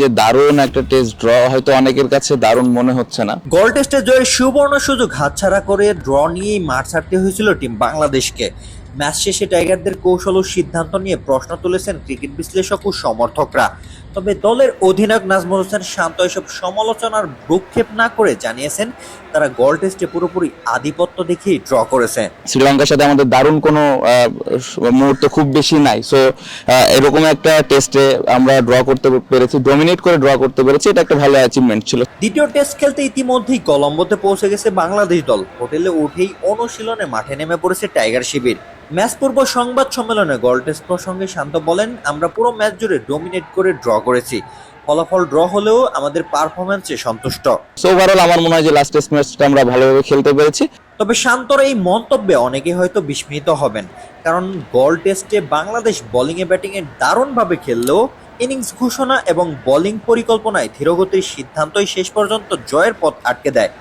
যে দারুণ একটা টেস্ট ড্র হয়তো অনেকের কাছে দারুণ মনে হচ্ছে না। গোল টেস্টে জয়ের সুবর্ণ সুযোগ হাতছাড়া করে ড্র নিয়েই মাঠ ছাড়তে হয়েছিল টিম বাংলাদেশকে। ম্যাচ শেষে টাইগারদের কৌশল ও সিদ্ধান্ত নিয়ে প্রশ্ন তুলেছেন ক্রিকেট বিশ্লেষক ও সমর্থকরা। তবে দলের অধিনায়ক নাজমুল হোসেন শান্ত এসব সমালোচনার ভ্রুক্ষেপ না করে জানিয়েছেন তারা গোল টেস্টে পুরোপুরি আধিপত্য দেখিয়ে ড্র করেছে। শ্রীলঙ্কার সাথে আমাদের দারুণ কোনো মুহূর্ত খুব বেশি নাই, সো এরকম একটা টেস্টে আমরা ড্র করতে পেরেছি, ডমিনেট করে ড্র করতে পেরেছি, এটা একটা ভালো অ্যাচিভমেন্ট ছিল। দ্বিতীয় টেস্ট খেলতে ইতিমধ্যেই কলম্বোতে পৌঁছে গেছে বাংলাদেশ দল। হোটেলে উঠেই অনুশীলনে মাঠে নেমে পড়েছে টাইগার শিবির। ম্যাচ পূর্ব সংবাদ সম্মেলনে গোল টেস্ট প্রসঙ্গে শান্ত বলেন, আমরা পুরো ম্যাচ জুড়ে ডমিনেট করে ড্র করেছি। ফলাফল ড্র হলেও আমাদের পারফরম্যান্সে সন্তুষ্ট। সো ওভারঅল আমার মনে হয় যে লাস্ট টেস্ট ম্যাচটা আমরা ভালোভাবে খেলতে পেরেছি। তবে শান্তর এই মন্তব্যে অনেকে হয়তো বিস্মিত হবেন, কারণ গোল টেস্টে বাংলাদেশ বোলিংয়ে ব্যাটিংয়ে দারুণভাবে খেললেও ইনিংস ঘোষণা এবং বোলিং পরিকল্পনায় ধীরগতির সিদ্ধান্তই শেষ পর্যন্ত জয়ের পথ আটকে দেয়।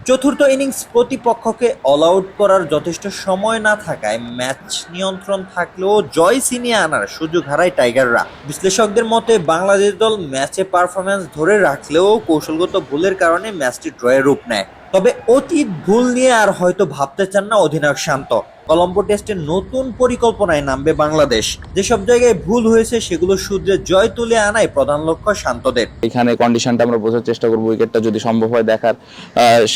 চতুর্থ ইনিংস প্রতিপক্ষকে অল আউট করার যথেষ্ট সময় না থাকায় ম্যাচ নিয়ন্ত্রণ থাকলেও জয় ছিনিয়ে আনার সুযোগ হারায় টাইগাররা। বিশ্লেষকদের মতে বাংলাদেশ দল ম্যাচে পারফরম্যান্স ধরে রাখলেও কৌশলগত ভুলের কারণে ম্যাচটি ড্রয়ের রূপ নেয়। তবে অতীত ভুল নিয়ে আর হয়তো ভাবতে চান না অধিনায়ক শান্ত। কলম্বো টেস্টে নতুন পরিকল্পনায় নামবে বাংলাদেশ। যেসব জায়গায় ভুল হয়েছে সেগুলো শুধরে জয় তুলে আনাই প্রধান লক্ষ্য শান্তদের। এখানে কন্ডিশনটা আমরা বোঝার চেষ্টা করবো, উইকেটটা যদি সম্ভব হয় দেখার,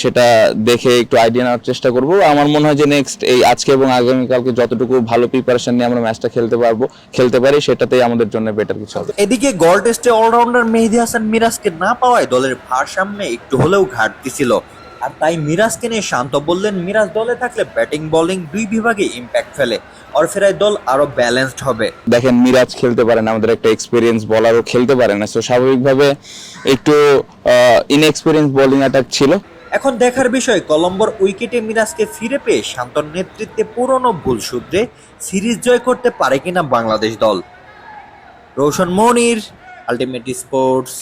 সেটা দেখে একটু আইডিয়া নেওয়ার চেষ্টা করব। আমার মনে হয় যে নেক্সট এই আজকে এবং আগামীকালকে যতটুকু ভালো প্রিপারেশন নিয়ে আমরা ম্যাচটা খেলতে পারি, সেটাতেই আমাদের জন্য বেটার কিছু হবে। এদিকে গোল টেস্টে অলরাউন্ডার মেহেদী হাসান মিরাজকে না পাওয়ায় দলের ভারসাম্যে একটু হলেও ঘাটতি ছিল। আর তাই মিরাজকে নিয়ে শান্ত বললেন, মিরাজ দলে থাকলে ব্যাটিং বোলিং দুই বিভাগে ইম্প্যাক্ট ফেলে, আর ফেরায় দল আরো ব্যালেন্সড হবে। দেখেন মিরাজ খেলতে পারে না, আমাদের একটা এক্সপিরিয়েন্স বলারও খেলতে পারে না, সো স্বাভাবিকভাবে একটু ইনএক্সপিরিয়েন্স বোলিং অ্যাটাক ছিল। এখন দেখার বিষয় কলম্বোর উইকেটে মিরাজকে ফিরে পেয়ে শান্তর নেতৃত্বে পুরনো ভুল শুধরে সিরিজ জয় করতে পারে কিনা বাংলাদেশ দল। রোশন মনির, আলটিমেট স্পোর্টস।